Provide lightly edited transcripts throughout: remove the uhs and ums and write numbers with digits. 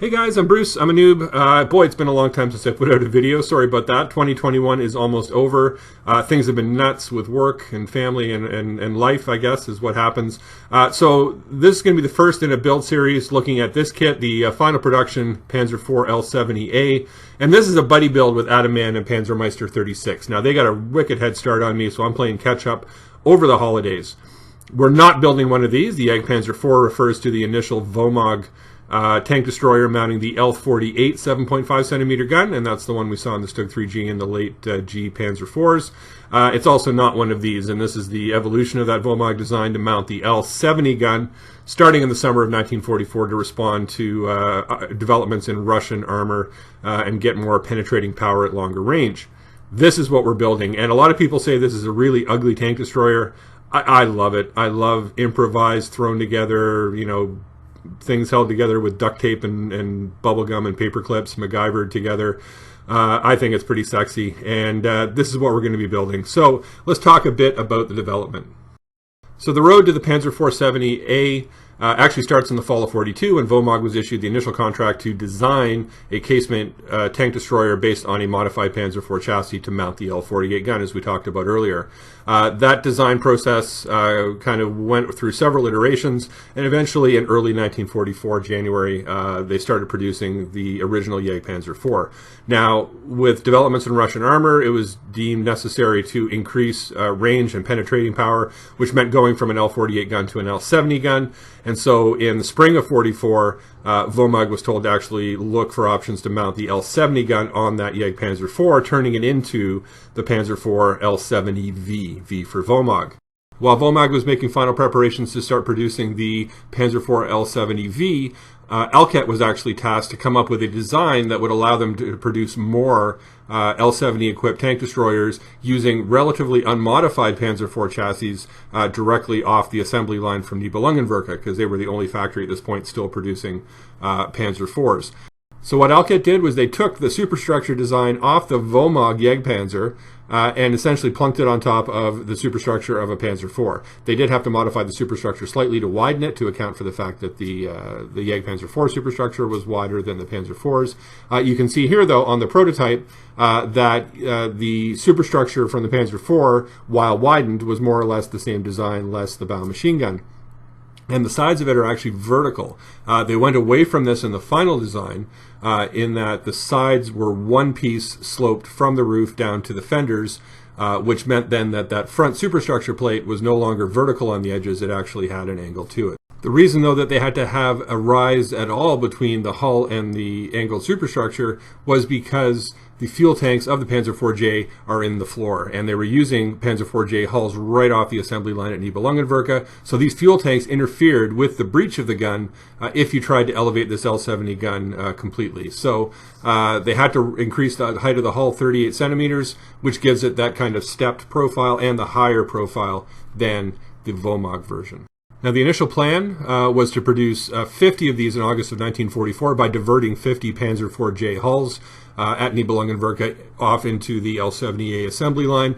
Hey guys, I'm Bruce. I'm a noob. Boy, it's been a long time since I put out a video. Sorry about that. 2021 is almost over. Things have been nuts with work and family and life, I guess, is what happens. So this is going to be the first in a build series looking at this kit, the final production Pz.IV L70A. And this is a buddy build with Mann and Panzermeister36. Now, they got a wicked head start on me, so I'm playing catch-up over the holidays. We're not building one of these. The Pz.IV refers to the initial Vomog tank destroyer mounting the L48 7.5 centimeter gun, and that's the one we saw in the Pz.Kpfw and the late G Panzer IVs. It's also not one of these, and this is the evolution of that Vomog design to mount the L70 gun, starting in the summer of 1944 to respond to developments in Russian armor and get more penetrating power at longer range. This is what we're building, and a lot of people say this is a really ugly tank destroyer. I love it. I love improvised, thrown together, things held together with duct tape and bubble gum and paper clips, MacGyvered together. I think it's pretty sexy, and this is what we're going to be building. So let's talk a bit about the development. So the road to the Pz.IV 70A actually starts in the fall of '42 when Vomog was issued the initial contract to design a casement tank destroyer based on a modified Pz.IV chassis to mount the L48 gun, as we talked about earlier. That design process kind of went through several iterations, and eventually in early 1944, January, they started producing the original Pz.IV. Now, with developments in Russian armor, it was deemed necessary to increase range and penetrating power, which meant going from an L48 gun to an L70 gun. And so in the spring of '44, Vomog was told to actually look for options to mount the L70 gun on that Pz.IV, turning it into the Pz.IV L70V, V for Vomog. While Vomog was making final preparations to start producing the Pz.IV L70V, Alket was actually tasked to come up with a design that would allow them to produce more L70 equipped tank destroyers using relatively unmodified Pz.IV chassis directly off the assembly line from Nibelungenwerke, because they were the only factory at this point still producing Pz.IVs. So what Alket did was they took the superstructure design off the Vomog Jägerpanzer and essentially plunked it on top of the superstructure of a Pz.IV. They did have to modify the superstructure slightly to widen it to account for the fact that the Jägerpanzer IV superstructure was wider than the Pz.IVs. You can see here, though, on the prototype that the superstructure from the Pz.IV, while widened, was more or less the same design, less the bow machine gun. And the sides of it are actually vertical. They went away from this in the final design in that the sides were one piece sloped from the roof down to the fenders, which meant then that that front superstructure plate was no longer vertical on the edges. It actually had an angle to it. The reason, though, that they had to have a rise at all between the hull and the angled superstructure was because the fuel tanks of the Pz.IV-J are in the floor, and they were using Pz.IV-J hulls right off the assembly line at Nibelungenwerke, so these fuel tanks interfered with the breech of the gun if you tried to elevate this L70 gun completely. So they had to increase the height of the hull 38 centimeters, which gives it that kind of stepped profile and the higher profile than the Vomog version. Now, the initial plan was to produce 50 of these in August of 1944 by diverting 50 Pz.IV-J hulls at Nibelungenwerke off into the L70A assembly line.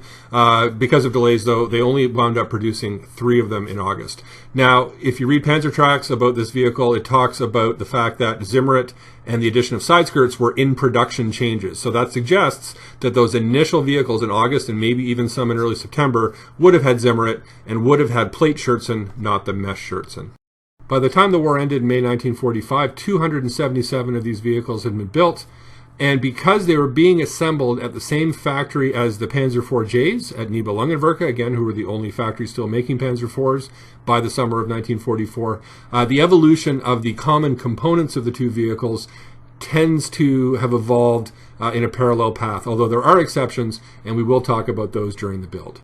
Because of delays, though, they only wound up producing 3 of them in August. Now, if you read Panzer Tracks about this vehicle, it talks about the fact that Zimmerit and the addition of side skirts were in production changes. So that suggests that those initial vehicles in August and maybe even some in early September would have had Zimmerit and would have had plate Scherzen, not the mesh Scherzen. By the time the war ended in May 1945, 277 of these vehicles had been built, and because they were being assembled at the same factory as the Pz.IV-Js at Nibelungenwerke, again, who were the only factory still making Pz.IVs by the summer of 1944, the evolution of the common components of the two vehicles tends to have evolved in a parallel path, although there are exceptions, and we will talk about those during the build.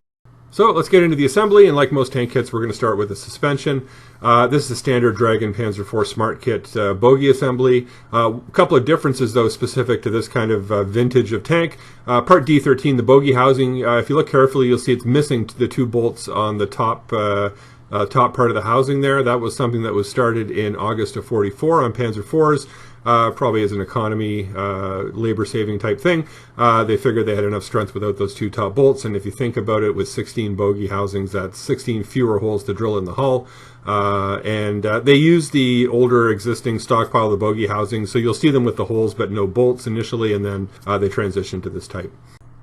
So let's get into the assembly, and like most tank kits, we're going to start with the suspension. This is the standard Dragon Pz.IV Smart Kit Bogey assembly. A couple of differences, though, specific to this kind of vintage of tank. Part D13, the Bogey housing, if you look carefully, you'll see it's missing the 2 bolts on the top part of the housing there. That was something that was started in August of '44 on Pz.IVs. probably as an economy, labor-saving type thing. They figured they had enough strength without those two top bolts, and if you think about it, with 16 bogey housings, that's 16 fewer holes to drill in the hull. They use the older existing stockpile of the bogey housings, so you'll see them with the holes but no bolts initially, and then they transition to this type.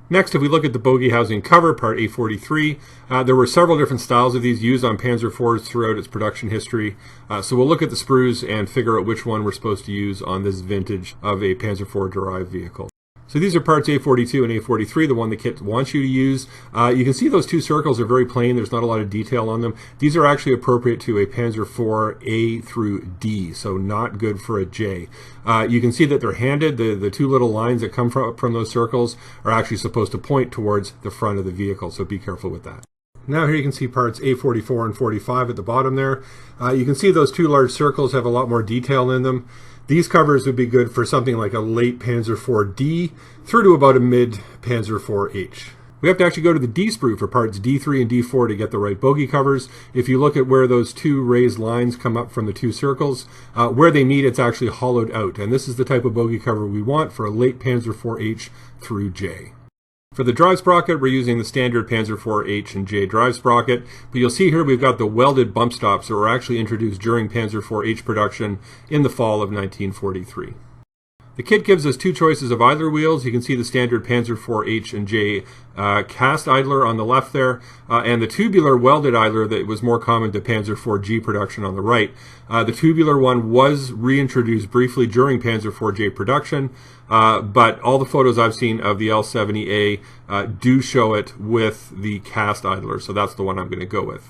Next, if we look at the bogey housing cover, part A43, there were several different styles of these used on Panzer IVs throughout its production history. So we'll look at the sprues and figure out which one we're supposed to use on this vintage of a Panzer IV derived vehicle. So these are parts A42 and A43, the one the kit wants you to use. You can see those two circles are very plain. There's not a lot of detail on them. These are actually appropriate to a Panzer IV A through D, so not good for a J. You can see that they're handed. The two little lines that come from those circles are actually supposed to point towards the front of the vehicle, so be careful with that. Now here you can see parts A44 and 45 at the bottom there. You can see those two large circles have a lot more detail in them. These covers would be good for something like a late Panzer IV-D through to about a mid Panzer IV-H. We have to actually go to the D sprue for parts D3 and D4 to get the right bogey covers. If you look at where those two raised lines come up from the two circles, where they meet, it's actually hollowed out. And this is the type of bogey cover we want for a late Panzer IV-H through J. For the drive sprocket, we're using the standard Panzer IV-H and J drive sprocket, but you'll see here we've got the welded bump stops that were actually introduced during Panzer IV-H production in the fall of 1943. The kit gives us two choices of idler wheels. You can see the standard Panzer IV-H and J cast idler on the left there, and the tubular welded idler that was more common to Panzer IV-G production on the right. The tubular one was reintroduced briefly during Panzer IV-J production, but all the photos I've seen of the L70A do show it with the cast idler, so that's the one I'm going to go with.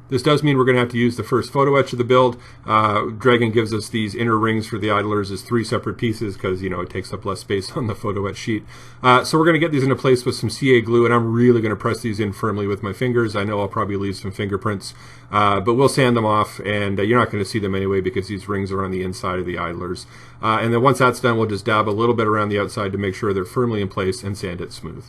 This does mean we're going to have to use the first photo etch of the build. Dragon gives us these inner rings for the idlers as 3 separate pieces because, you know, it takes up less space on the photo etch sheet. So we're going to get these into place with some CA glue, and I'm really going to press these in firmly with my fingers. I know I'll probably leave some fingerprints, but we'll sand them off, and you're not going to see them anyway because these rings are on the inside of the idlers. And then once that's done, we'll just dab a little bit around the outside to make sure they're firmly in place and sand it smooth.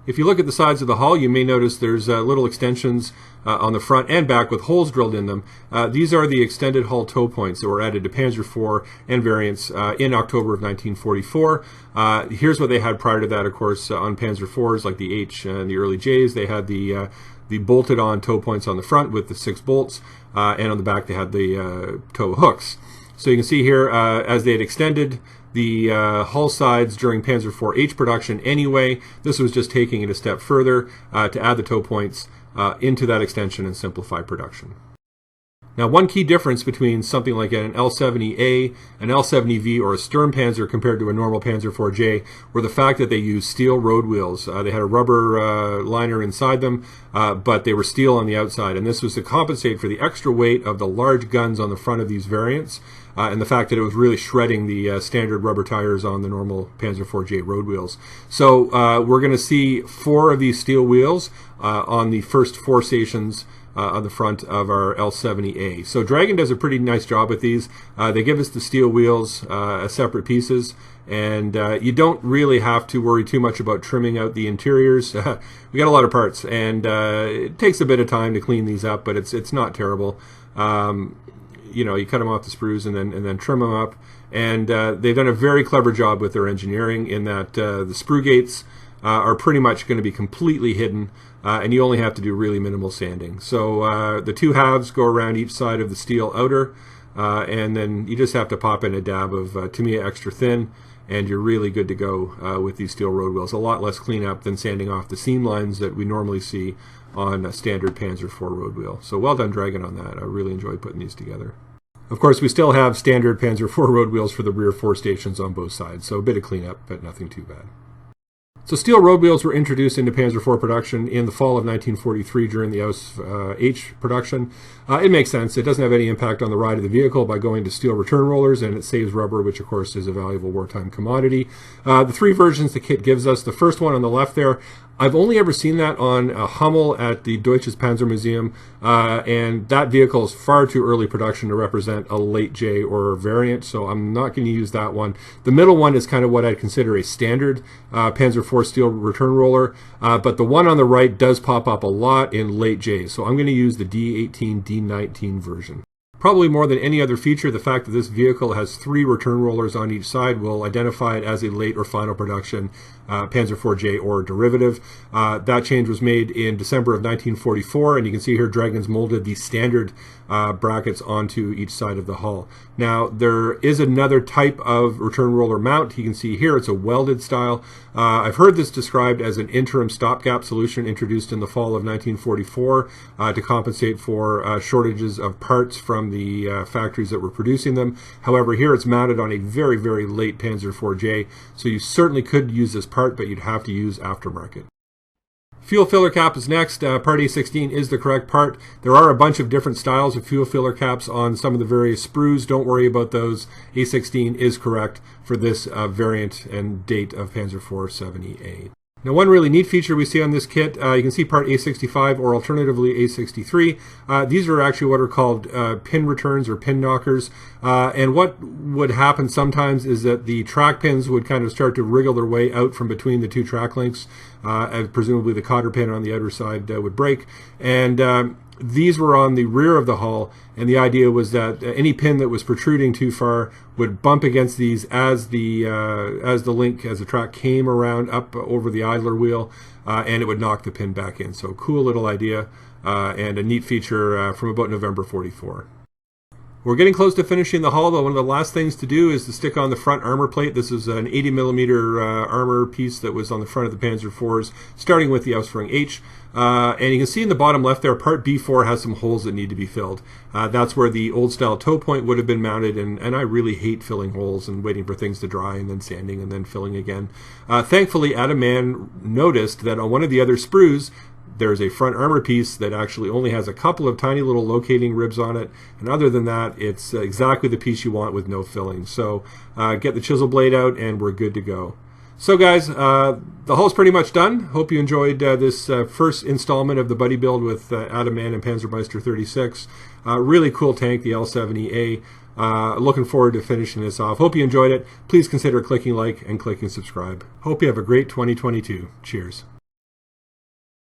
If you look at the sides of the hull, you may notice there's little extensions on the front and back with holes drilled in them. These are the extended hull toe points that were added to Panzer IV and variants in October of 1944. Here's what they had prior to that, of course, on Panzer IVs like the H and the early Js. They had the bolted-on toe points on the front with the 6 bolts, and on the back they had the toe hooks. So you can see here, as they had extended the hull sides during Panzer IV-H production anyway, this was just taking it a step further to add the toe points into that extension and simplify production. Now, one key difference between something like an L70A, an L70V, or a Sturmpanzer compared to a normal Panzer IV-J were the fact that they used steel road wheels. They had a rubber liner inside them, but they were steel on the outside, and this was to compensate for the extra weight of the large guns on the front of these variants, and the fact that it was really shredding the standard rubber tires on the normal Panzer IV-J road wheels. So we're going to see 4 of these steel wheels on the first 4 stations on the front of our L70A. So Dragon does a pretty nice job with these. They give us the steel wheels as separate pieces, and you don't really have to worry too much about trimming out the interiors. We got a lot of parts, and it takes a bit of time to clean these up, but it's not terrible. You know, you cut them off the sprues and then trim them up, and they've done a very clever job with their engineering in that the sprue gates are pretty much going to be completely hidden, and you only have to do really minimal sanding. So the 2 halves go around each side of the steel outer, and then you just have to pop in a dab of Tamiya extra thin, and you're really good to go with these steel road wheels. A lot less cleanup than sanding off the seam lines that we normally see on a standard Panzer IV road wheel. So well done, Dragon, on that. I really enjoyed putting these together. Of course, we still have standard Panzer IV road wheels for the rear 4 stations on both sides, so a bit of cleanup, but nothing too bad. So steel road wheels were introduced into Panzer IV production in the fall of 1943 during the Aus-H production. It makes sense. It doesn't have any impact on the ride of the vehicle by going to steel return rollers, and it saves rubber, which of course is a valuable wartime commodity. The 3 versions the kit gives us, the first one on the left there, I've only ever seen that on a Hummel at the Deutsches Panzermuseum, and that vehicle is far too early production to represent a late J or variant, so I'm not going to use that one. The middle one is kind of what I'd consider a standard Panzer IV steel return roller, but the one on the right does pop up a lot in late J, so I'm going to use the D18, D19 version. Probably more than any other feature, the fact that this vehicle has 3 return rollers on each side will identify it as a late or final production Panzer-IV or derivative. That change was made in December of 1944, and you can see here Dragons molded the standard brackets onto each side of the hull. Now, there is another type of return roller mount. You can see here it's a welded style. I've heard this described as an interim stopgap solution introduced in the fall of 1944 to compensate for shortages of parts from the factories that were producing them. However, here it's mounted on a very, very late Panzer-IV, so you certainly could use this part, but you'd have to use aftermarket. Fuel filler cap is next. Part A16 is the correct part. There are a bunch of different styles of fuel filler caps on some of the various sprues. Don't worry about those. A16 is correct for this variant and date of Panzer-IV 70A. Now, one really neat feature we see on this kit, you can see part A65 or alternatively A63. These are actually what are called pin returns or pin knockers. And what would happen sometimes is that the track pins would kind of start to wriggle their way out from between the 2 track links, as presumably the cotter pin on the outer side would break. And these were on the rear of the hull, and the idea was that any pin that was protruding too far would bump against these as the track came around up over the idler wheel, and it would knock the pin back in. So cool little idea and a neat feature from about November 44. We're getting close to finishing the hull, though. One of the last things to do is to stick on the front armor plate. This is an 80mm armor piece that was on the front of the Panzer IVs, starting with the Ausführung H. And you can see in the bottom left there, part B4 has some holes that need to be filled. That's where the old style toe point would have been mounted, and I really hate filling holes and waiting for things to dry and then sanding and then filling again. Thankfully, Mann noticed that on one of the other sprues, there's a front armor piece that actually only has a couple of tiny little locating ribs on it, and other than that, it's exactly the piece you want with no filling. So get the chisel blade out and we're good to go. So guys, the hull's pretty much done. Hope you enjoyed this first installment of the buddy build with Mann and Panzermeister36. Really cool tank, the L70A. Looking forward to finishing this off. Hope you enjoyed it. Please consider clicking like and clicking subscribe. Hope you have a great 2022. Cheers.